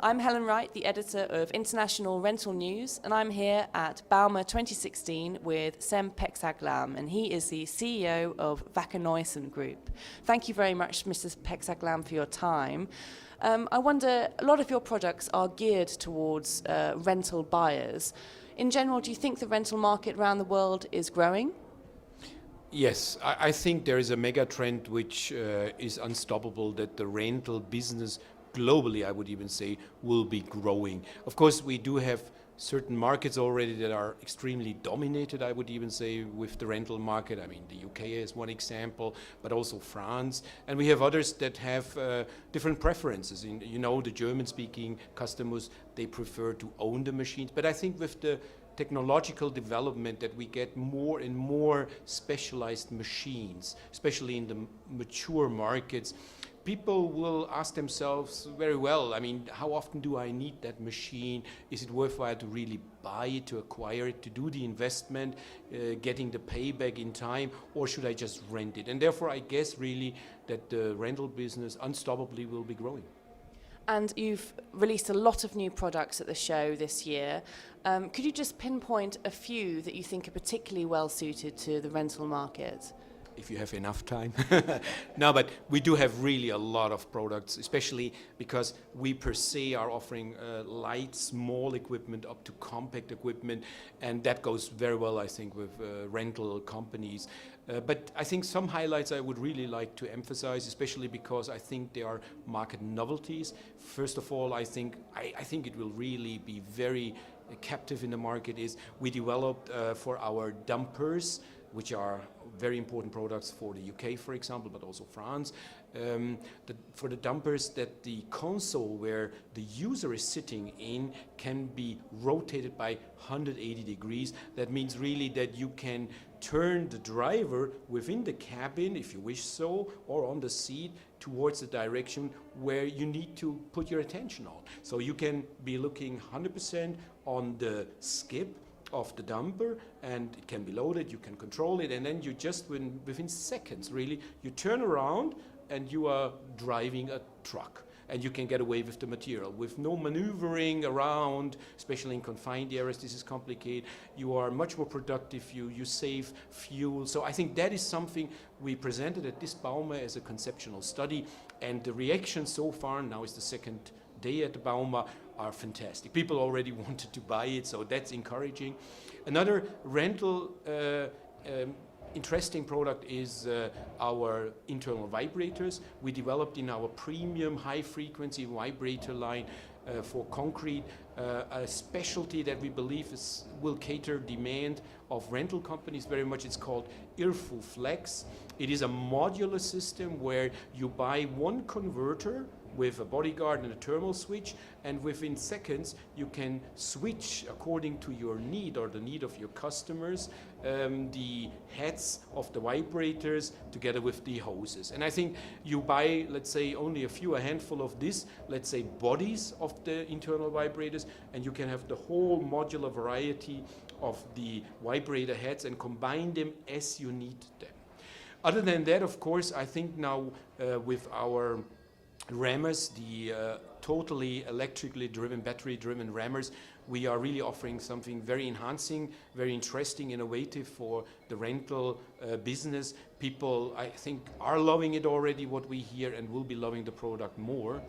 I'm Helen Wright, the editor of International Rental News, and I'm here at Bauma 2016 with Cem Peksaglam, and he is the CEO of Wacker Neuson Group. Thank you very much, Mr. Peksaglam, for your time. I wonder, a lot of your products are geared towards rental buyers. In general, do you think the rental market around the world is growing? Yes, I think there is a mega trend which is unstoppable, that the rental business globally, I would even say, will be growing. Of course, we do have certain markets already that are extremely dominated, I would even say, with the rental market. I mean, the UK is one example, but also France. And we have others that have different preferences. The German-speaking customers, they prefer to own the machines. But I think with the technological development that we get more and more specialized machines, especially in the mature markets, people will ask themselves very well, I mean, how often do I need that machine? Is it worthwhile to really buy it, to acquire it, to do the investment, getting the payback in time, or should I just rent it? And therefore, I guess really that the rental business unstoppably will be growing. And you've released a lot of new products at the show this year. Could you just pinpoint a few that you think are particularly well suited to the rental market? If you have enough time. No, but we do have really a lot of products, especially because we per se are offering light, small equipment up to compact equipment, and that goes very well, I think, with rental companies. But I think some highlights I would really like to emphasize, especially because I think they are market novelties. First of all, I think it will really be very captive in the market is we developed for our dumpers, which are very important products for the UK, for example, but also France. For the dumpers, that the console where the user is sitting in can be rotated by 180 degrees. That means really that you can turn the driver within the cabin, if you wish so, or on the seat towards the direction where you need to put your attention on. So you can be looking 100% on the skip of the dumper, and it can be loaded, you can control it, and then you just, within seconds really, you turn around and you are driving a truck. And you can get away with the material with no maneuvering around, especially in confined areas. This is complicated. You are much more productive. You save fuel. So I think that is something we presented at this Bauma as a conceptual study. And the reaction so far, now is the second day at the Bauma, are fantastic. People already wanted to buy it, so that's encouraging. Another rental interesting product is our internal vibrators. We developed in our premium high-frequency vibrator line for concrete a specialty that we believe will cater demand of rental companies very much. It's called IRFU Flex. It is a modular system where you buy one converter with a bodyguard and a thermal switch, and within seconds you can switch according to your need or the need of your customers the heads of the vibrators together with the hoses. And I think you buy, let's say, only a handful of this, let's say, bodies of the internal vibrators, and you can have the whole modular variety of the vibrator heads and combine them as you need them. Other than that, of course, I think now with our rammers, the totally electrically driven, battery-driven rammers, we are really offering something very enhancing, very interesting, innovative for the rental business. People, I think, are loving it already, what we hear, and will be loving the product more.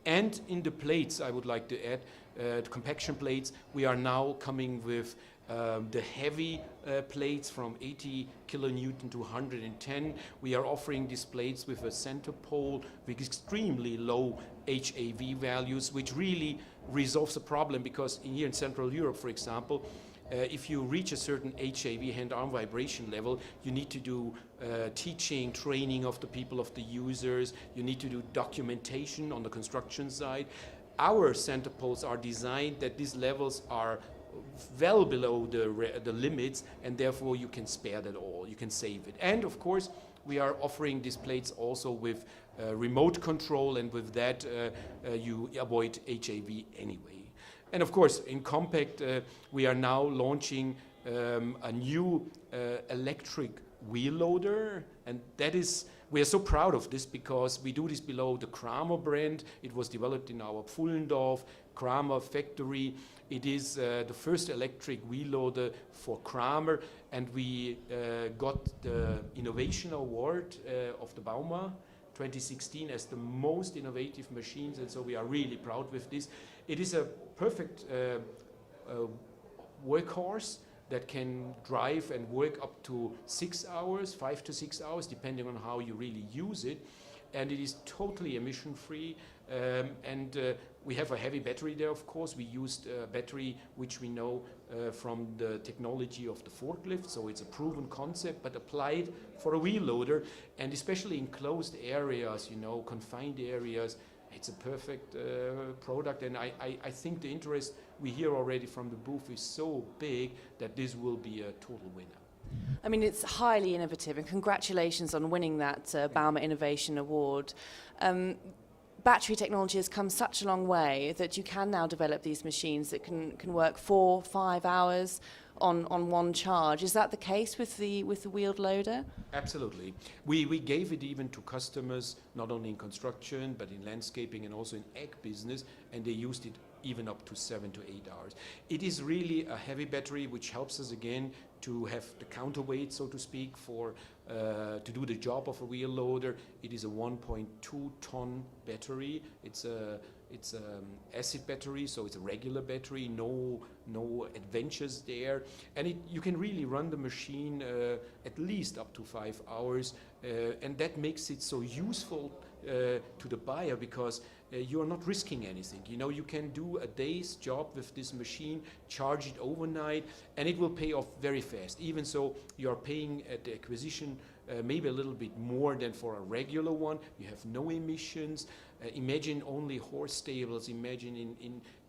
And in the plates, I would like to add, the compaction plates, we are now coming with the heavy plates from 80 kilonewton to 110. We are offering these plates with a center pole with extremely low HAV values, which really resolves the problem, because here in Central Europe, for example, if you reach a certain HAV, hand-arm vibration level, you need to do teaching, training of the people, of the users. You need to do documentation on the construction side. Our center poles are designed that these levels are well below the limits, and therefore you can spare that all, you can save it. And of course, we are offering these plates also with remote control, and with that you avoid HAV anyway. And of course, in compact, we are now launching a new electric wheel loader, and that is we are so proud of this because we do this below the Kramer brand. It was developed in our Pfullendorf Kramer factory. It is the first electric wheel loader for Kramer, and we got the Innovation Award of the Bauma 2016 as the most innovative machines, and so we are really proud with this. It is a perfect workhorse that can drive and work up to 6 hours, 5 to 6 hours, depending on how you really use it. And it is totally emission-free. We have a heavy battery there, of course. We used a battery which we know from the technology of the forklift, so it's a proven concept, but applied for a wheel loader, and especially in closed areas, you know, confined areas, it's a perfect product. And I think the interest we hear already from the booth is so big that this will be a total winner. I mean, it's highly innovative, and congratulations on winning that Bauma Innovation Award. Battery technology has come such a long way that you can now develop these machines that can work 4, 5 hours on one charge. Is that the case with the wheeled loader? Absolutely. We gave it even to customers, not only in construction, but in landscaping and also in ag business, and they used it even up to 7 to 8 hours. It is really a heavy battery, which helps us again to have the counterweight, so to speak, for to do the job of a wheel loader. It is a 1.2 ton battery. It's a acid battery, so it's a regular battery. No adventures there, and you can really run the machine at least up to 5 hours, and that makes it so useful to the buyer because you are not risking anything. You know, you can do a day's job with this machine, charge it overnight, and it will pay off very fast. Even so, you are paying at the acquisition maybe a little bit more than for a regular one. You have no emissions. Imagine only horse stables. Imagine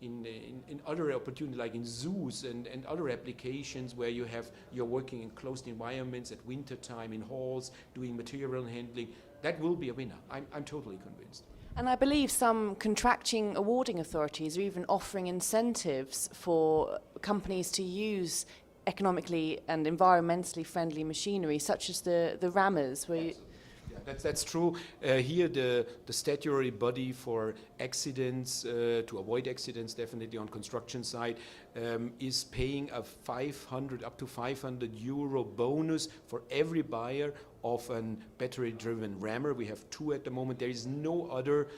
in other opportunities like in zoos and other applications where you're working in closed environments at winter time in halls doing material handling. That will be a winner. I'm totally convinced. And I believe some contracting awarding authorities are even offering incentives for companies to use economically and environmentally friendly machinery, such as the rammers. That's true. Here the statutory body for accidents, to avoid accidents definitely on construction site, is paying a up to 500 euro bonus for every buyer of a battery-driven rammer. We have 2 at the moment. There is no other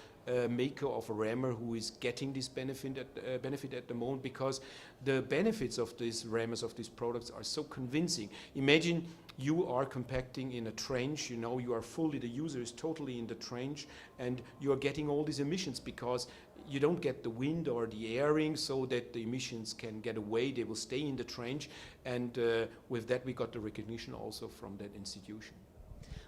maker of a rammer who is getting this benefit at the moment, because the benefits of these rammers, of these products, are so convincing. Imagine you are compacting in a trench, you know, the user is totally in the trench, and you are getting all these emissions because you don't get the wind or the airing so that the emissions can get away. They will stay in the trench, and with that we got the recognition also from that institution.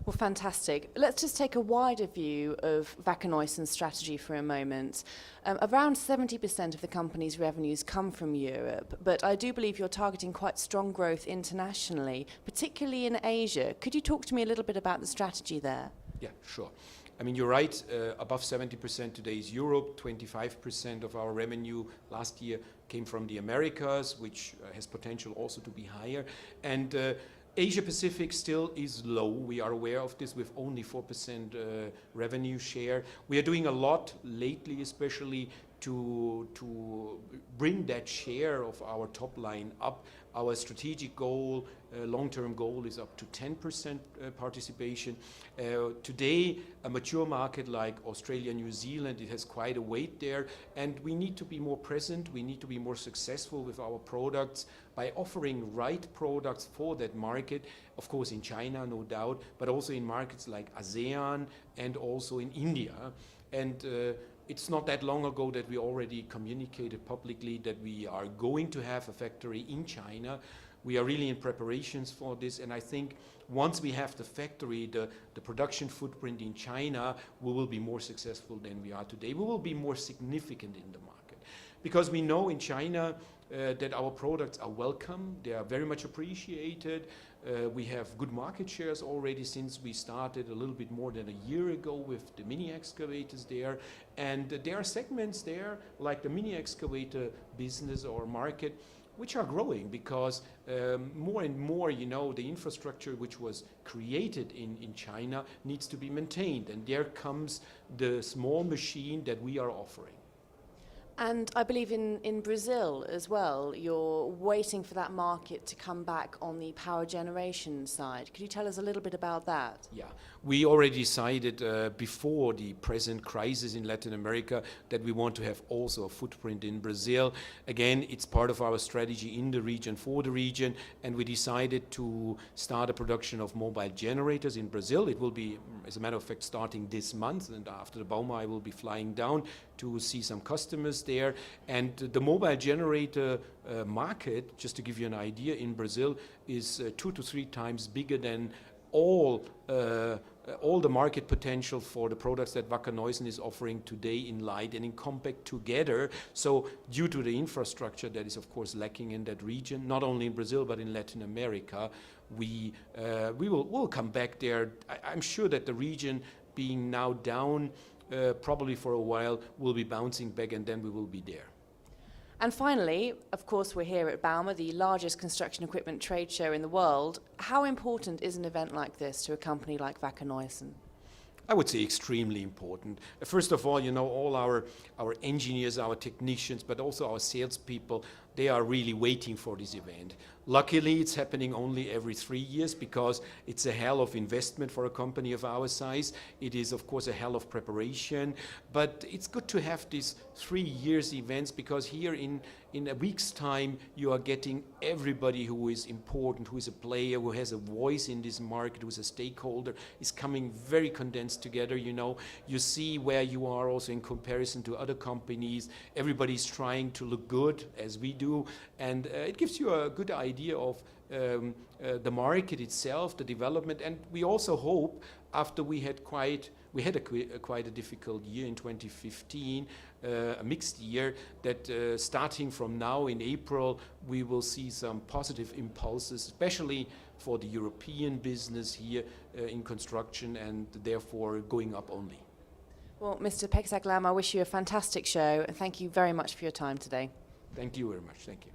Well, fantastic. Let's just take a wider view of Wacker Neuson's strategy for a moment. Around 70% of the company's revenues come from Europe, but I do believe you're targeting quite strong growth internationally, particularly in Asia. Could you talk to me a little bit about the strategy there? Yeah, sure. I mean, you're right, above 70% today is Europe. 25% of our revenue last year came from the Americas, which has potential also to be higher. And Asia Pacific still is low. We are aware of this with only 4% revenue share. We are doing a lot lately, especially to bring that share of our top line up. Our strategic goal, long-term goal, is up to 10% participation. Today, a mature market like Australia, New Zealand, it has quite a weight there, and we need to be more present. We need to be more successful with our products by offering right products for that market. Of course, in China, no doubt, but also in markets like ASEAN and also in India. And it's not that long ago that we already communicated publicly that we are going to have a factory in China. We are really in preparations for this, and I think once we have the factory, the production footprint in China, we will be more successful than we are today. We will be more significant in the market, because we know in China that our products are welcome. They are very much appreciated. We have good market shares already since we started a little bit more than a year ago with the mini excavators there. And there are segments there, like the mini excavator business or market, which are growing because more and more, the infrastructure which was created in China needs to be maintained. And there comes the small machine that we are offering. And I believe in Brazil as well, you're waiting for that market to come back on the power generation side. Could you tell us a little bit about that? Yeah, we already decided before the present crisis in Latin America that we want to have also a footprint in Brazil. Again, it's part of our strategy in the region, for the region, and we decided to start a production of mobile generators in Brazil. It will be, as a matter of fact, starting this month, and after the Bauma I will be flying down to see some customers there. And the mobile generator market, just to give you an idea, in Brazil is 2 to 3 times bigger than all the market potential for the products that Wacker Neuson is offering today in light and in compact together. So due to the infrastructure that is of course lacking in that region, not only in Brazil but in Latin America, we'll come back there. I'm sure that the region being now down probably for a while will be bouncing back, and then we will be there. And finally, of course, we're here at Bauma, the largest construction equipment trade show in the world. How important is an event like this to a company like Wacker Neuson? I would say extremely important. First of all, all our engineers, our technicians, but also our salespeople, they are really waiting for this event. Luckily, it's happening only every 3 years because it's a hell of investment for a company of our size. It is, of course, a hell of preparation, but it's good to have these 3 years events because here in a week's time, you are getting everybody who is important, who is a player, who has a voice in this market, who is a stakeholder, is coming very condensed together. You see where you are also in comparison to other companies. Everybody's trying to look good as we do, and it gives you a good idea of the market itself, the development, and we also hope after we had quite a difficult year in 2015, a mixed year, that starting from now in April we will see some positive impulses, especially for the European business here in construction, and therefore going up only. Well, Mr. Peksaglam, I wish you a fantastic show, and thank you very much for your time today. Thank you very much. Thank you.